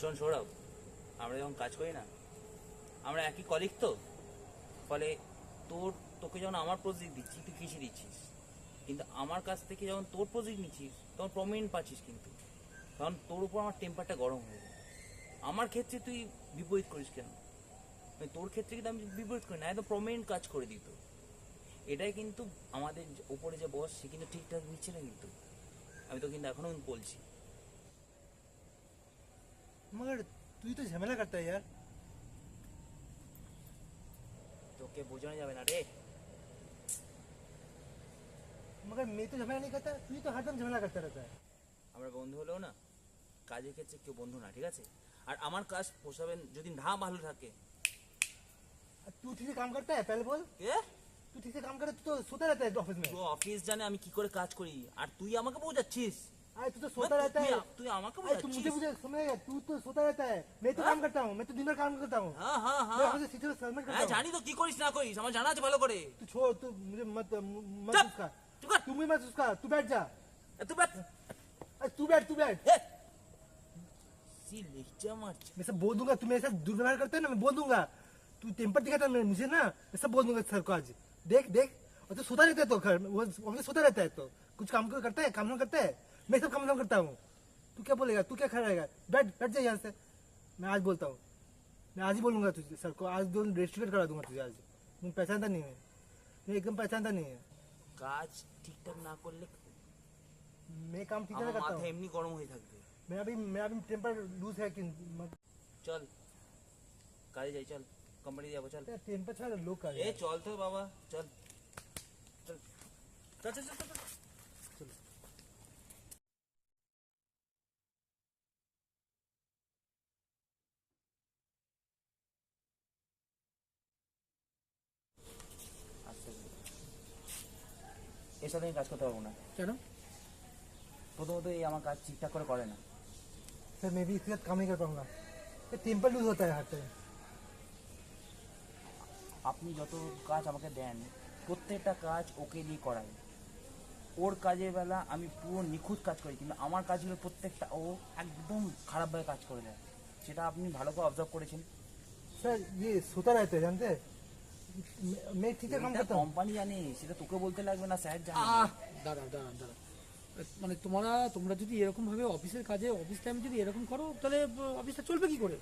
শোন সৌরভ, আমরা যখন কাজ করি না, আমরা একই কলিগ তো, ফলে তোকে যখন আমার প্রজেক্ট দিচ্ছি তুই কিছু দিচ্ছিস, কিন্তু আমার কাছ থেকে যখন তোর প্রজেক্ট নিচ্ছিস তখন প্রমিনেন্ট পাচ্ছিস, কিন্তু তখন তোর উপর আমার টেম্পারটা গরম হয়ে যায়। আমার ক্ষেত্রে তুই বিপরীত করিস কেন? তোর ক্ষেত্রে কিন্তু আমি বিপরীত করি না, একদম প্রমিনেন্ট কাজ করে দিত। এটাই কিন্তু আমাদের উপরে যে বস সে কিন্তু ঠিকঠাক দিচ্ছে না, কিন্তু আমি তো কিন্তু এখনো বলছি। मगर तू ही तो झमेला करता है यार। তোকে বোঝানো যাবে না রে। मगर मैं तो झमेला नहीं करता, तू ही तो हरदम झमेला करता रहता है। আমরা বন্ধু হলেও না, কাজের ক্ষেত্রে কেউ বন্ধু না, ঠিক আছে? আর আমার কাজ পোষাবেন যদি না ভালো থাকে। तू ठीक से काम करता है पहले बोल। কে? तू ठीक से काम करे, तू तो सोता रहता है ऑफिस में। তো অফিস জানে আমি কি করে কাজ করি, আর তুই আমাকে বোঝাচ্ছিস? अरे तू तो सोता रहता है। তুই আমাকে अरे तू मुझे বোঝাচ্ছিস? मुझे समझेगा, तू तो सोता रहता है, मैं तो हाँ? काम करता हूँ, मैं तो दिन भर काम करता हूँ। হ্যাঁ হ্যাঁ मैं হ্যাঁ ऑफिस से सीधे सबमिट হ্যাঁ, करता জানি हूँ। তো কি করিস না করিস, আমার জানা আছে ভালো করে। तू छोड़, तू मुझे मत मत चुप! उसका। चुप कर! तू मुझे मत उसका, तू बैठ जा। তুই বাট। अरे तू बैठ, तू बैठ। সি লেকচার মারছে। मैं सब बोल दूंगा, तू मेरे साथ दुर्व्यवहार करता है ना, मैं बोल दूंगा। तू टेम्पर दिखाता है मुझे ना, मैं सब बोल दूंगा सर को आज। देख देख, और तो सोता रहता है, तो घर में वो ऑफिस सोता रहता है, तो कुछ काम करता है, काम करता है, मैं सब काम करता हूँ। तू क्या बोलेगा, तू क्या खड़ा रहेगा? बैठ बैठ जा यहाँ से। मैं आज बोलता हूँ, मैं आज ही बोलूंगा तुझे सर को, आज दो रेस्ट्रिकेट करा दूंगा तुझे आज। मुझे पहचानता नहीं है, मैं एकदम पहचानता नहीं है। কাজ ঠিকঠাক না করলে मैं काम ठीक से আমার करता মাথা हूँ। এমনি গরম হয়ে থাকবে। मैं अभी टेम्पर लूज है कि চল কাজে যাই, চল কোম্পানি যাবো, চল। टेम्पर छाड़ लोग का এ চল তো বাবা, চল চল চল চল চল চল। আচ্ছা, এর সাথে আমি কাজ করতে পারবো না। क्या ना প্রথমত এই আমার কাজ ঠিকঠাক করে করে না। सर, मैं भी इसके साथ काम नहीं कर पाऊंगा, टेम्पर लूज होता है हर टाइम। আপনি যত কাজ আমাকে দেন প্রত্যেকটা কাজ ওকে দিয়ে করাই। ওর কাজের বেলা আমি পুরো নিখুঁত কাজ করি, কিন্তু আমার কাজগুলো প্রত্যেকটা ও একদম খারাপভাবে কাজ করে দেয়, সেটা আপনি ভালো করে অবজার্ভ করেছেন। सर ये सोता रहता है, जानते हैं? मैं ठीक से काम करता हूँ। কোম্পানি জানে, সেটা তোকে বলতে লাগবে না, স্যার জানে। দাঁড়াও দাঁড়াও দাঁড়াও, মানে তোমরা যদি এরকম ভাবে অফিসের কাজে অফিস টাইম যদি এরকম করো, তাহলে অফিসটা চলবে কি করে?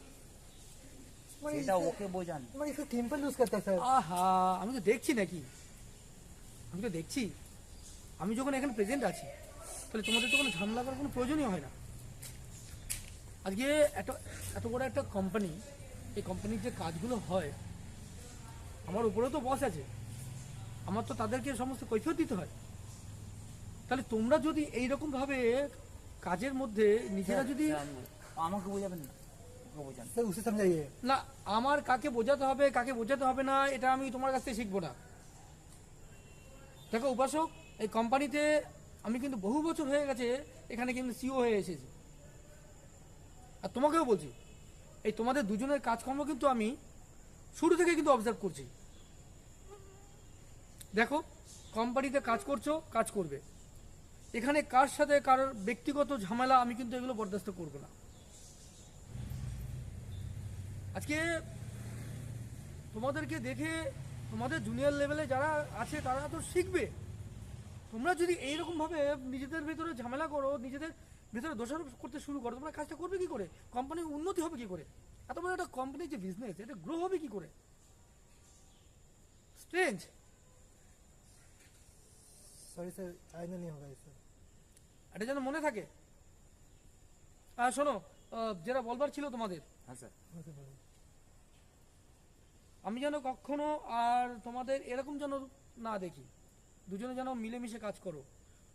সেটা ওকে বোঝান। मैं इसका टेम्पर लूज करता है सर। আহা, আমি তো দেখছি নাকি, আমি তো দেখছি। আমি যখন এখানে প্রেজেন্ট আছি, তাহলে তোমাদের তো কোনো ঝামেলা করার কোনো প্রয়োজনই হয় না। আজকে এত বড় একটা কোম্পানি, এই কোম্পানির যে কাজগুলো হয়, আমার উপরেও তো বস আছে, আমার তো তাদেরকে সমস্ত কৈফিয়ত দিতে হয়। তাহলে তোমরা যদি এইরকম ভাবে কাজের মধ্যে নিজেরা যদি আমাকে বোঝাবেন না, ওকে বোঝান। सर उसे समझाइए। না, আমার কাকে বোঝাতে হবে কাকে বোঝাতে হবে না, এটা আমি তোমার কাছ থেকে শিখবো না। দেখো উপাসক, এই কোম্পানিতে আমি কিন্তু বহু বছর হয়ে গেছে এখানে কিন্তু সিও হয়ে এসেছি। আর তোমাকেও বলছি, এই তোমাদের দুজনের কাজকর্ম কিন্তু আমি শুরু থেকে কিন্তু অবজার্ভ করছি। দেখো, কোম্পানিতে কাজ করছো, কাজ করবে। এখানে কার সাথে কারোর ব্যক্তিগত ঝামেলা আমি কিন্তু এগুলো বরদাস্ত করবো না। আজকে তোমাদেরকে দেখে তোমাদের জুনিয়র লেভেলে যারা আছে তারা তো শিখবে। তোমরা যদি এইরকম ভাবে নিজেদের ভেতরে ঝামেলা করো, নিজেদের ভেতরে দোষারোপ করতে শুরু করো, তোমরা কাজটা করবে কি করে? কোম্পানির উন্নতি হবে কি করে? এত বড় একটা কোম্পানির যে বিজনেস, এটা গ্রো হবে কি করে? স্ট্রেঞ্জ। सॉरी सर, आइंदा नहीं होगा ये सर। এটা যেন মনে থাকে। আর শোনো, যেটা বলবার ছিল তোমাদের, হ্যাঁ স্যার। हाँ सर, बोलो। আমি যেন কখনো আর তোমাদের এরকম যেন না দেখি। দুজনে যেন মিলেমিশে কাজ করো।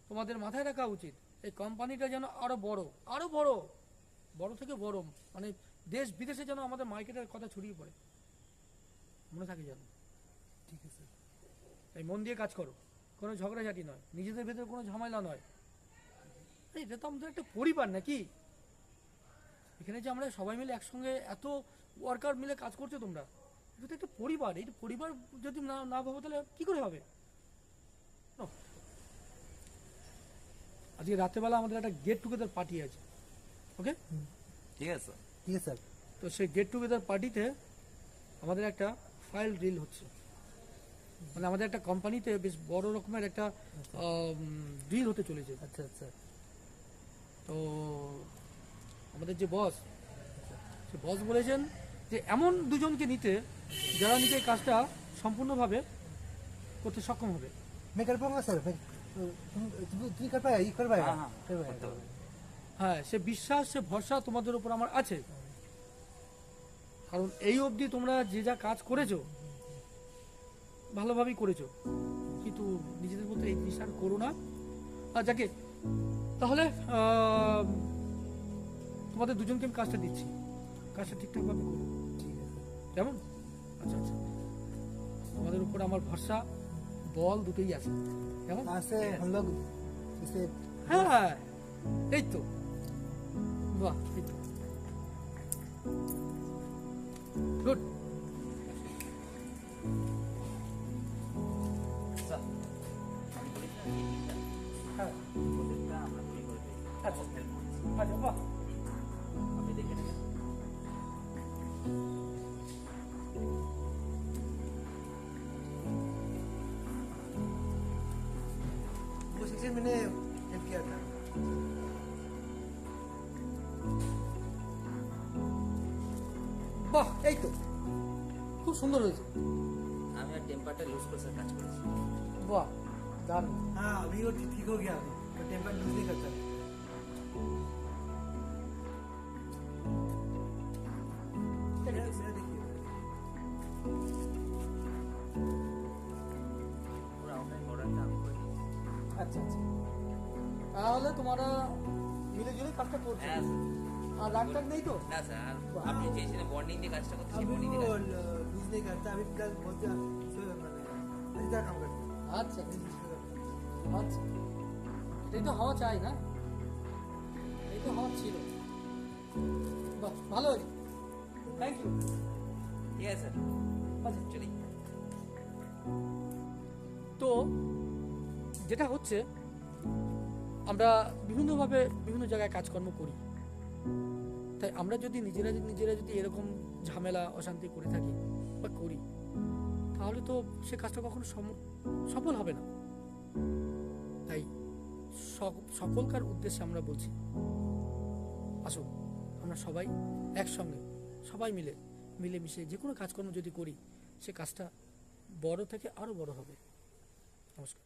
তোমাদের মাথায় রাখা উচিত এই কোম্পানিটা যেন আরো বড়, আরো বড়, বড় থেকে বড়, মানে দেশ বিদেশে যেন আমাদের মার্কেটের কথা ছড়িয়ে পড়ে, মনে থাকে যেন। ठीक है सर। তাই মন দিয়ে কাজ করো, কোনো ঝগড়াঝাটি নয়, নিজেদের ভেতরে কোনো ঝামেলা নয়। এটা তো আমাদের একটা পরিবার নাকি? এখানে যে আমরা সবাই মিলে একসঙ্গে এত ওয়ার্কার মিলে কাজ করছো তোমরা, এটা তো একটা পরিবার। এই পরিবার যদি না না ভাবো তাহলে কি করে হবে? No. আজকে রাত্রেবেলা আমাদের একটা গেট টুগেদার পার্টি আছে, ওকে? ঠিক আছে স্যার। ठीक है सर। তো সেই গেট টুগেদার পার্টিতে আমাদের একটা ফাইল ডিল হচ্ছে, মানে আমাদের একটা কোম্পানিতে বেশ বড় রকমের একটা ডিল হতে চলেছে। अच्छा अच्छा। তো আমাদের যে বস, সে বস বলেছেন যে এমন দুজনকে নিতে যারা নিজের কাজটা সম্পূর্ণভাবে করতে সক্ষম হবে। मैं कर पाऊंगा सर, मैं तुम कर पाएगा, ये कर पाएगा। हाँ, हाँ, कर पाएगा, करते कर हो। पाएगा। হ্যাঁ, সে বিশ্বাস, সে ভরসা তোমাদের উপর আমার আছে। কারণ এই অবধি তোমরা যে যা কাজ করেছো ভালোভাবেই করেছো, কিন্তু নিজেদের মধ্যে এই জিনিসটা আর করো না। আর যাকে তাহলে তোমাদের দুজনকে আমি কাজটা দিচ্ছি, কাজটা ঠিকঠাকভাবে করো, ठीक है सर। কেমন? আচ্ছা আচ্ছা, তোমাদের উপর আমার ভরসা বল দুটোই আছে, কেমন? आज से हम लोग इसे হ্যাঁ, এই তো, বাহ, এই তো, গুড। স্যার, আমি বলেছিলাম এই দিকটা, হ্যাঁ, প্রজেক্টটা আমরা তৈরি করে দিই। আচ্ছা। হেল্প করছি। আচ্ছা, বাহ, আপনি দেখে নেবেন। वो सेक्शन मैंने हेल्प किया था। বাহ, এই তো, খুব সুন্দর হয়েছে, আমি আর টেম্পারটা লুজ করে কাজ করেছি। বাহ, দারুণ। हाँ अभी वो ठीक हो गया, अभी तो टेम्पर लूज नहीं करता। मेरा देखिए পুরো আউটলাইন মডেলটা আমি করে দিয়েছি। আচ্ছা আচ্ছা, তাহলে তোমরা মিলে জুলে কাজটা করছো, হ্যাঁ স্যার। আর রাগ টাগ নেই তো? না স্যার, আর আপনি চেয়েছিলেন বন্ডিং দিয়ে কাজটা করতে, সেই अभी বন্ডিং वो দিয়ে लूज नहीं करता, अभी फिलहाल बहुत अच्छा काम करता है। আচ্ছা আচ্ছা, এটাই তো হওয়া চাই না, এই তো হওয়া ছিল। বাহ, ভালো হয়েছে, থ্যাংক ইউ। ঠিক আছে স্যার, আচ্ছা, চলি। তো যেটা হচ্ছে, আমরা বিভিন্নভাবে বিভিন্ন জায়গায় কাজকর্ম করি, তাই আমরা যদি নিজেরা যদি এরকম ঝামেলা অশান্তি করে থাকি বা করি, তাহলে তো সে কাজটা কখনো সফল হবে না। তাই সকলকার উদ্দেশ্যে আমরা বলছি, আসুন আমরা সবাই একসঙ্গে, সবাই মিলেমিশে যে কোনো কাজকর্ম যদি করি, সে কাজটা বড় থেকে আরো বড় হবে। নমস্কার।